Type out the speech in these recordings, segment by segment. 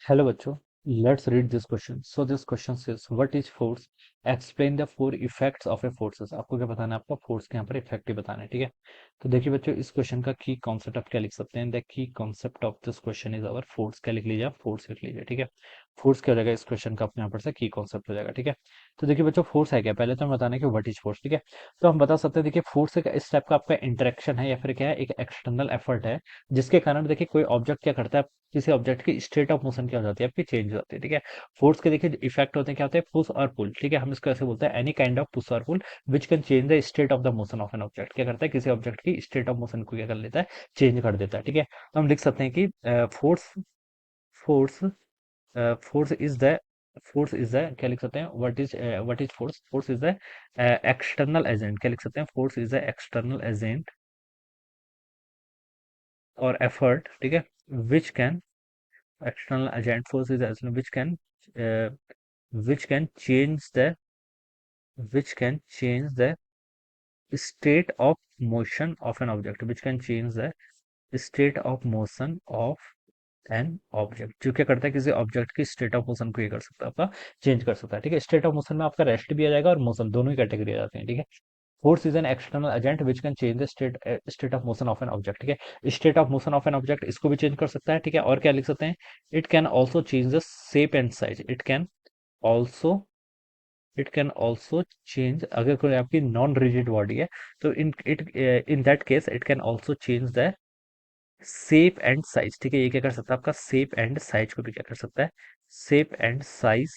Hello बच्चों, let's read this question. So this question says, what is force? Explain the four effects of a forces. आपको क्या बताना है? आपको force के यहाँ पर इफेक्ट ही बताना है, ठीक है। तो देखिए बच्चों, इस क्वेश्चन का की कॉन्सेप्ट आप क्या लिख सकते हैं? The key concept of this question is our force. क्या लिख लीजिए आप? फोर्स लिख लीजिए, ठीक है। फोर्स क्या हो जाएगा इस क्वेश्चन का? अपने यहाँ पर से की कॉन्सेप्ट हो जाएगा, ठीक है। तो देखिए बच्चों, फोर्स है क्या? पहले तो हम बताना है कि व्हाट इज फोर्स, ठीक है। तो हम बता सकते हैं, देखिए फोर्स एक इस टाइप का आपका इंटरेक्शन है या फिर क्या है, एक एक्सटर्नल एफर्ट है, जिसके कारण देखिए कोई ऑब्जेक्ट क्या करता है, किसी ऑब्जेक्ट की स्टेट ऑफ मोशन क्या हो जाती है, आपकी चेंज हो जाती है, ठीक है। फोर्स के देखिए इफेक्ट होते हैं, क्या होते हैं? पुश और पुल, ठीक है। हम इसको ऐसे बोलते हैं, एनी काइंड ऑफ पुश और pull which can change the state of the motion of an object. क्या करता है? किसी ऑब्जेक्ट की स्टेट ऑफ मोशन को क्या कर लेता है? चेंज कर देता है, ठीक है। तो हम लिख सकते हैं कि force force force is the force is the क्या लिख सकते हैं? What is force? Force is the external agent. क्या लिख सकते हैं? Force is the external agent और एफर्ट, ठीक है, which can external agent force is as uh, which can change the which can change the state of motion of an object, which can change the state of motion of an object. जो क्या करता है? किसी object की state of motion को ये कर सकता है, आपका चेंज कर सकता है, ठीक है। स्टेट ऑफ मोशन में आपका रेस्ट भी आ जाएगा और मोशन, दोनों ही कैटेगरी आ जाते हैं, ठीक है। Force is an external agent which can change the state of motion of an object, ठीक है। State of motion of an object, इसको भी चेंज कर सकता है, ठीक है। और क्या लिख सकते हैं? It can also change the shape and size. Also it can also change, अगर कोई आपकी नॉन रिजिड बॉडी है तो in that case it can also change the shape and size, ठीक है। ये क्या कर सकता है? आपका शेप एंड साइज को भी क्या कर सकता है? Shape and size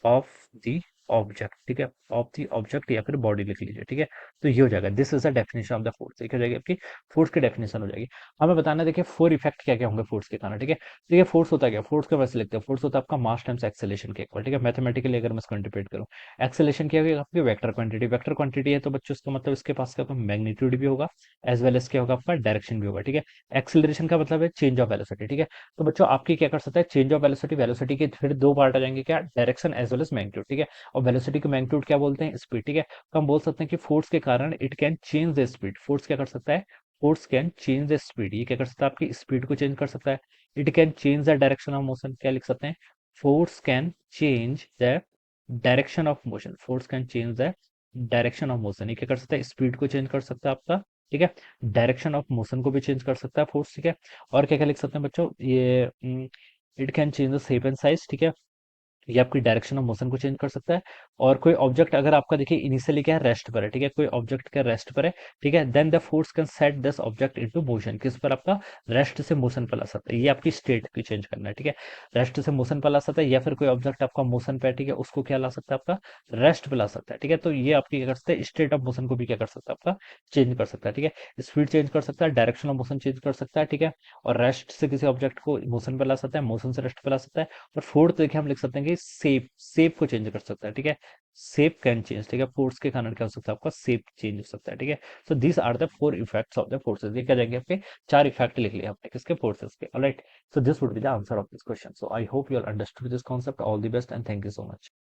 of the object, ठीक है। ऑफ द ऑब्जेक्ट या फिर बॉडी लिख लीजिए, ठीक है। तो ये हो जाएगा, this is the definition of the force. एक हो जाएगी आपकी फोर्स की डेफिनेशन हो जाएगी। हमें बताना है, देखिए फोर इफेक्ट क्या क्या होंगे फोर्स के कारण, ठीक है। तो ये फोर्स होता है क्या? फोर्स का वैसे लिखते हैं, फोर्स होता है आपका मास टाइम्स एक्सेलेरेशन के इक्वल, ठीक है। मैथमेटिकली अगर मैं इसको इंटरप्रेट करूँ, एक्सेलेरेशन क्या होगा? आपकी वेक्टर क्वांटिटी है, तो बच्चों इसका मतलब इसके पास क्या होगा? मैग्नीट्यूड भी होगा, एज वेल एज क्या होगा? आपका डायरेक्शन भी होगा, ठीक है। एक्सेलरेशन का मतलब है चेंज ऑफ वेलोसिटी, ठीक है। तो बच्चों आपकी क्या कर सकता है? चेंज ऑफ वेलोसिटी, वेलोसिटी के फिर दो पार्ट आ जाएंगे, क्या? Direction as well as magnitude, ठीक है। और वेलोसिटी को मैग्नीट्यूड क्या बोलते हैं? स्पीड, ठीक है। तो हम बोल सकते हैं कि फोर्स के कारण it can change the speed. Force क्या कर सकता है? Force can change the speed. ये क्या कर सकता है? आपकी स्पीड को चेंज कर सकता है। It can change the direction of motion. क्या लिख सकते हैं? Force can change the direction of motion. Force can change the direction of motion. ये क्या कर सकता है? स्पीड को चेंज कर सकता है आपका, ठीक है। डायरेक्शन ऑफ मोशन को भी चेंज कर सकता है फोर्स, ठीक है। और क्या क्या लिख सकते हैं बच्चों? ये it can change the shape and size, ठीक है। ये आपकी डायरेक्शन ऑफ मोशन को चेंज कर सकता है। और कोई ऑब्जेक्ट अगर आपका देखिए इनिशियली क्या है? रेस्ट पर है, ठीक है। कोई ऑब्जेक्ट क्या रेस्ट पर है, ठीक है। Then the force can set this object into motion. किस पर? आपका रेस्ट से मोशन पर ला सकता है। ये आपकी स्टेट की चेंज करना है, ठीक है। रेस्ट से मोशन पर ला सकता है, या फिर कोई ऑब्जेक्ट आपका मोशन पे है, ठीक है, उसको क्या ला सकता है? आपका रेस्ट पे ला सकता है, ठीक है। तो ये आपकी क्या कर सकता है? स्टेट ऑफ मोशन को भी क्या कर सकता है? आपका चेंज कर सकता है, ठीक है। स्पीड चेंज कर सकता है, डायरेक्शन ऑफ मोशन चेंज कर सकता है, ठीक है। और रेस्ट से किसी ऑब्जेक्ट को मोशन पर ला सकता है, मोशन से रेस्ट पे ला सकता है। और फोर्थ देखिए हम लिख सकते हैं कि सेप को चेंज कर सकता है, ठीक है। सेप कैन चेंज, ठीक है। फोर्स के कारण क्या हो सकता है? आपका सेप चेंज हो सकता है, ठीक है। So these are the four effects of the forces. ये क्या जाएंगे आपके? चार इफेक्ट लिख लिए आपने किसके? फोर्सेस के, alright. So this would be the answer of this question. So I hope you are understood this concept. All the best and thank you so much.